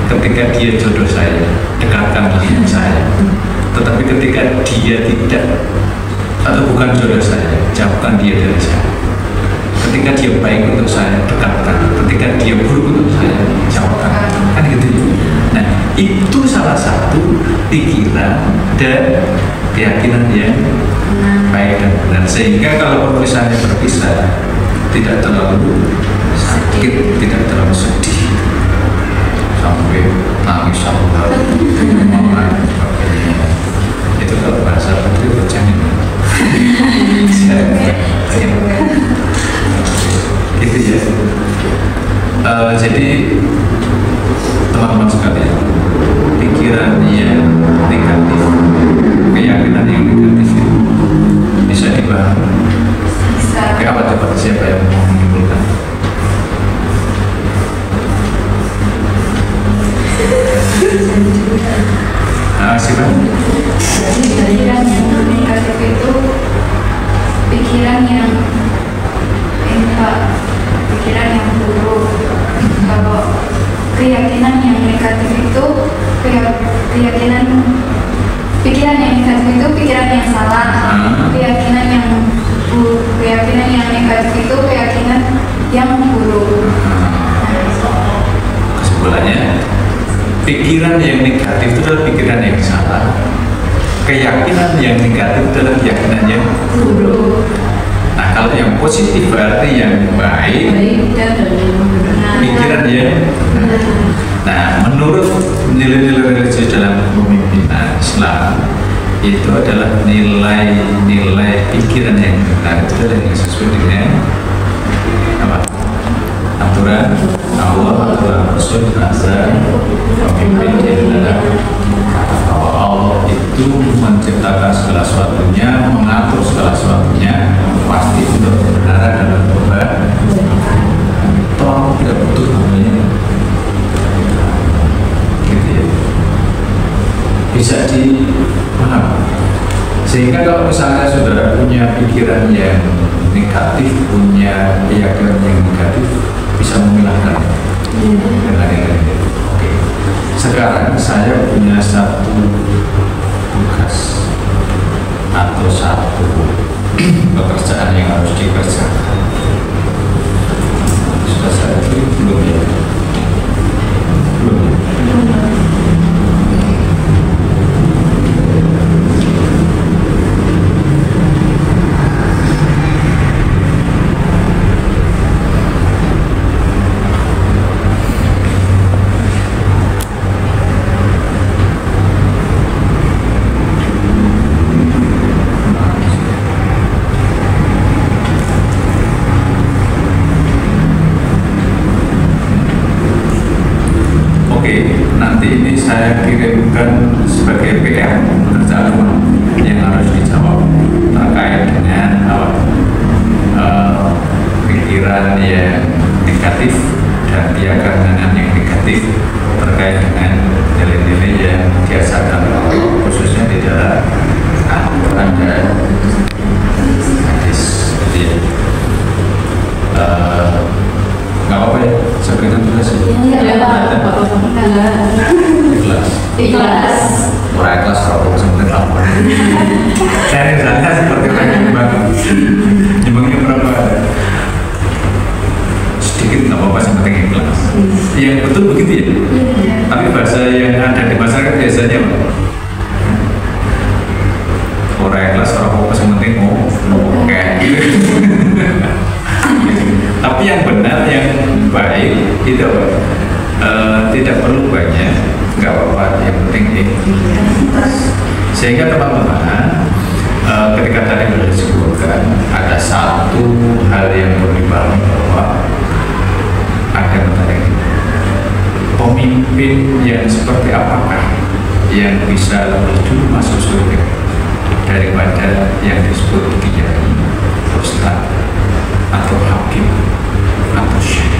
ketika dia jodoh saya, dekatkanlah saya. Tetapi ketika dia tidak atau bukan jodoh saya, jauhkan dia dari saya. Ketika dia baik untuk saya, dekatkan. Ketika dia buruk untuk saya, jauhkan. Kan gitu. Nah, itu salah satu pikiran dan keyakinan yang baik dan benar. Sehingga kalau misalnya berpisah, tidak terlalu sakit, tidak terlalu sedih, sampai nangis sampai itu kalau bahasa Putri berjamin. Gitu ya. Jadi teman-teman sekalian, pikiran yang negatif, keyakinan yang negatif bisa dibahas. Oke, apa coba siapa yang mau menyimpulkan? Siapa? Pikiran yang negatif itu pikiran yang pikiran yang buruk. Kalau keyakinan yang negatif itu pikiran yang negatif itu pikiran yang salah. Keyakinan yang negatif itu keyakinan yang buruk. Kesimpulannya, pikiran yang negatif itu adalah pikiran yang salah. Keyakinan yang negatif adalah keyakinan yang buruk. Nah, kalau yang positif berarti yang baik, pikiran yang benar. Nah, menurut nilai-nilai religius dalam pemimpinan Islam itu adalah nilai-nilai pikiran yang benar itu adalah yang sesuai dengan apa? Aturan Allah, aturan Rasul, azan pemimpin adalah bahwa Allah itu menciptakan segala sesuatunya, mengatur segala sesuatunya pasti untuk kebenaran dalam Tuhan. Toh tidak butuh namanya gitu ya, bisa dipahami. Sehingga kalau misalnya saudara punya pikiran yang negatif, punya keyakinan yang negatif, bisa memilahkan dengan ini. Oke. Sekarang saya punya satu tugas atau satu pekerjaan yang harus dikerjakan. Sudah saya belum ya? Belum. Nanti ini saya kirimkan sebagai PR pekerjaan rumah yang harus dijawab terkait dengan pikiran yang negatif dan keyakinan yang negatif terkait dengan nilai-nilai yang diajarkan Allah, khususnya di dalam Al-Quran dan hadis. Jadi nggak apa-apa ya, saya berikan tugas Ikhlas. Orang ikhlas kalau sebenarnya lapor. Saya misalnya seperti orang nyumbangnya berapa? Sedikit nggak apa-apa, yang penting ikhlas. Yang betul begitu ya. Tapi bahasa yang ada di masyarakat biasanya apa? Orang ikhlas kalau apa yang penting kayak gitu. Tapi yang benar, yang baik itu tidak perlu banyak, nggak apa-apa, yang penting sehingga teman-teman ketika tadi sudah disebutkan ada satu hal yang perlu dipahami bahwa ada materi pemimpin yang seperti apakah yang bisa lebih dulu masuk surga daripada yang disebut kiai, ustaz, atau hakim, atau syekh.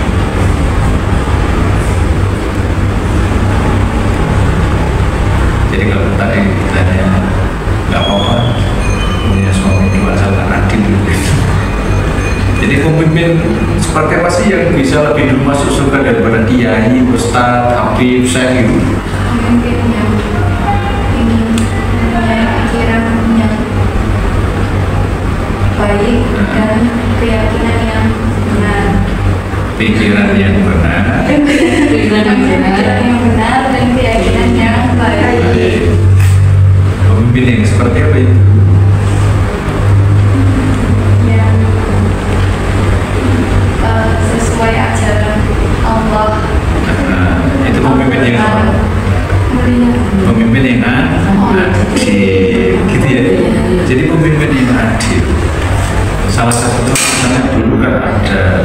Jadi kalau tadi ditanya nggak apa-apa punya suami dua salah adil gitu. Jadi pemimpin seperti apa sih yang bisa lebih dulu masuk surga daripada kiai, ustaz, habib, syekh gitu? Pemimpin yang ingin punya pikiran yang baik dan keyakinan yang benar. Pikiran yang benar. Pikiran yang benar dan keyakinan yang baik. Pemimpin yang seperti apa itu? Yang sesuai ajaran Allah. Itu pemimpin yang apa? Pemimpin yang adil, gitu ya. Jadi pemimpin yang adil. Salah satu misalnya dulu kan ada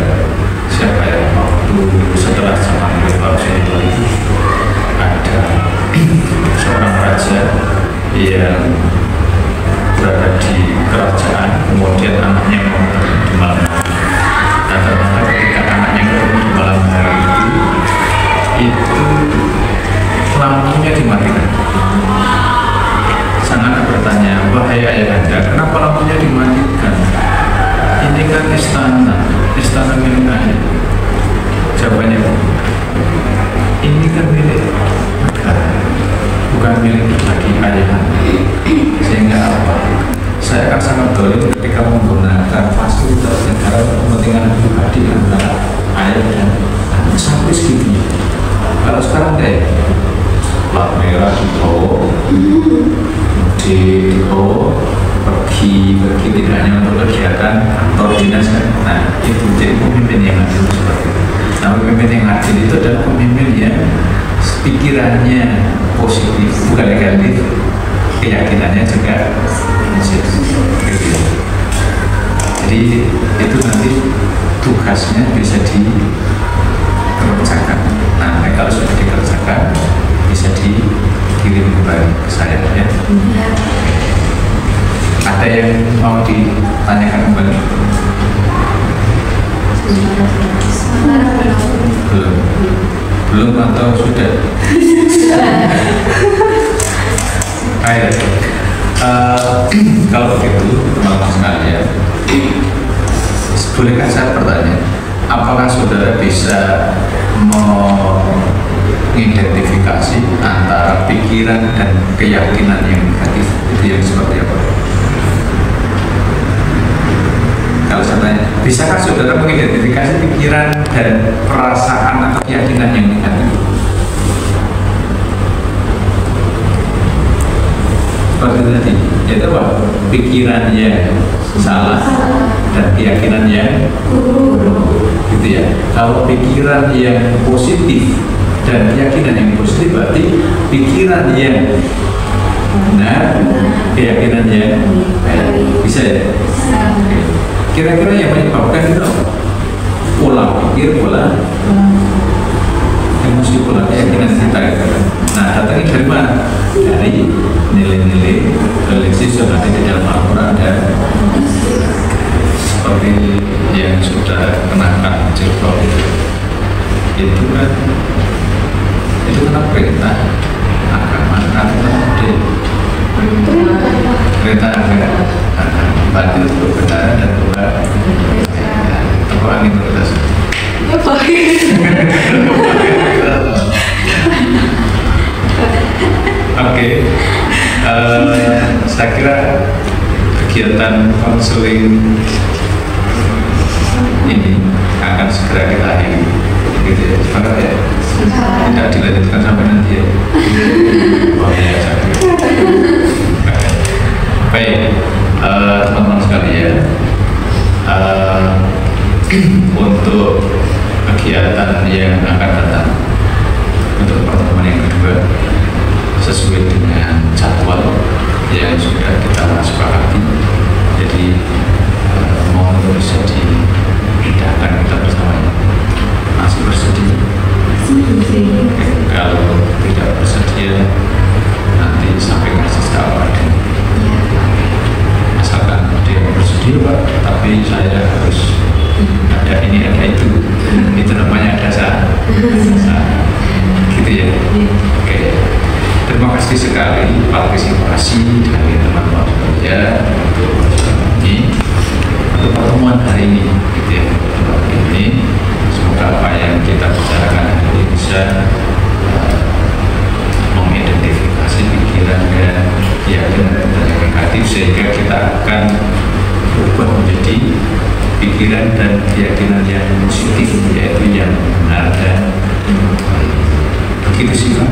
siapa ya, waktu setelah zaman Rasulullah itu ada seorang raja yang berada di kerajaan, kemudian anaknya mau di malam hari. Nah, ternyata ketika anaknya ketemu di malam hari itu lampunya dimatikan. Sang anak bertanya, wahai ayahanda, kenapa lampunya dimatikan? Ini kan istana milik ayah. Jawabannya, ini kan milik negara, bukan milik bagi ayah. Sehingga apa? Saya akan sangat dolim ketika menggunakan fasilitas negara untuk kepentingan pribadi antara ayah dan anak sampai segitunya. Kalau sekarang kayak plat merah dibawa, pergi tidak hanya untuk kegiatan atau dinas kan. Nah itu jadi pemimpin yang adil seperti itu. Nah pemimpin yang adil itu adalah pemimpin yang pikirannya positif, bukan negatif, keyakinannya juga positif. Jadi itu nanti tugasnya bisa dikerjakan. Nah kalau sudah dikerjakan bisa dikirim kembali ke saya ya. Ada yang mau ditanyakan kembali? Belum atau sudah? Ayo. Kalau begitu teman-teman sekalian, bolehkah saya bertanya, apakah saudara bisa mengidentifikasi antara pikiran dan keyakinan yang negatif itu yang seperti apa? Kalau saya tanya, bisakah saudara mengidentifikasi pikiran dan perasaan atau keyakinan yang negatif? Seperti tadi, yaitu apa? Pikiran yang salah dan keyakinan yang buruk, gitu ya. Kalau pikiran yang positif dan keyakinan yang positif berarti pikiran yang benar, keyakinan yang baik. Bisa ya? Kira-kira yang menyebabkan itu pola pikir, pola emosi, pola keyakinan kita gitu. Nah datangnya dari mana? Dari nilai-nilai religi seperti di dalam Al-Quran dan seperti yang sudah kenakan cerita itu kan perintah agama atau perintah agama batil untuk kebenaran dan tepuk angin terus. Oke, saya kira kegiatan konseling ini akan segera kita akhiri, gitu ya. Sepakat ya? Tidak dilanjutkan sampai nanti ya. Oh iya, baik, teman-teman sekalian, untuk kegiatan yang akan datang dengan jadwal yang sudah kita sepakati. Jadi mohon bisa dipindahkan kita bersamanya. Masih bersedia? Kalau tidak bersedia, nanti sampaikan sesuatu ada. Asalkan dia bersedia Pak, tapi saya harus ada ini ada itu. Itu namanya dasar. Gitu ya. Oke. Terima kasih sekali partisipasi dari teman-teman sekalian untuk pertemuan hari ini, gitu ya. Ini semoga apa yang kita bicarakan hari ini bisa mengidentifikasi pikiran dan keyakinan yang negatif, sehingga kita akan berubah menjadi pikiran dan keyakinan yang positif, yaitu yang benar dan begitu sih Pak.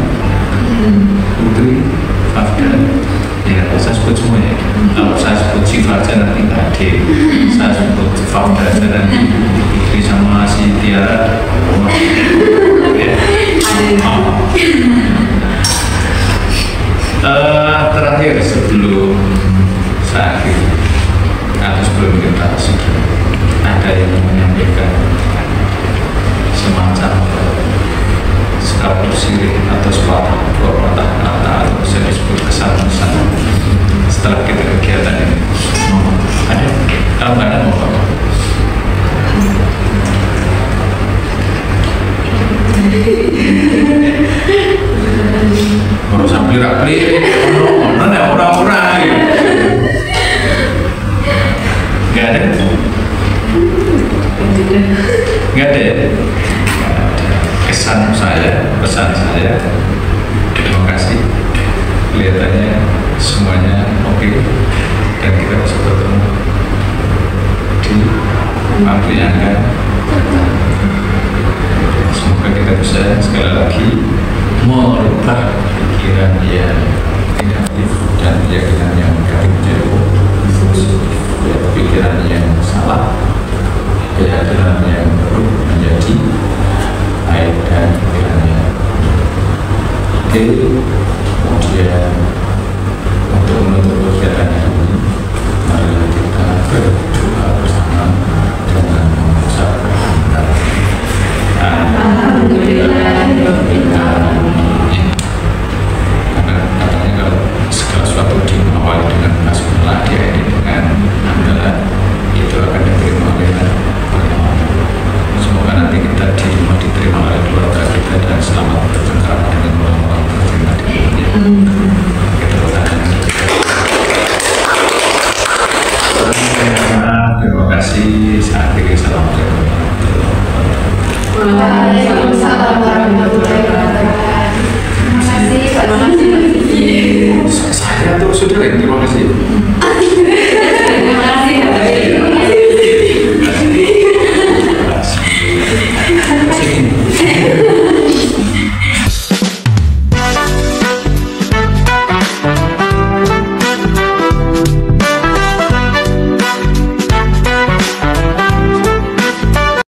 Putri, Fafda, ya saya sebut semua ya. Kalau saya sebut Siva aja nanti nggak adil. Saya sebut Fafda aja nanti Putri sama si Tiara. Ya. Terakhir sebelum saya akhiri atau sebelum kita sudah ada yang menyampaikan semacam sekapur sirih atau sepatah kata atau bisa disebut kesan-kesan setelah kita kegiatan ini. Ada? Kalau nggak ada mau apa? Baru sambil rapli, orang-orang nggak ada? Nggak ada. Pesan saya, terima kasih. Kelihatannya semuanya oke, dan kita bisa bertemu di waktu yang akan datang. Semoga kita bisa sekali lagi merubah pikiran yang negatif dan keyakinan yang negatif menjadi positif, pikiran yang salah, keyakinan yang baru menjadi baik dan pikirannya. Oke, kemudian untuk menutup kegiatan ini, mari kita berdoa bersama dengan mengucap karena katanya kalau segala sesuatu diawali dengan basmalah, diakhiri dengan hamdalah, itu akan diterima oleh Allah. Semoga nanti kita di rumah diterima oleh keluarga kita dan selamat bercengkrama dengan orang-orang tercinta di dunia. Kita bertanya. Terima kasih. Saat ini assalamualaikum warahmatullahi wabarakatuh. Waalaikumsalam warahmatullahi wabarakatuh. Terima kasih. Saya tuh sudah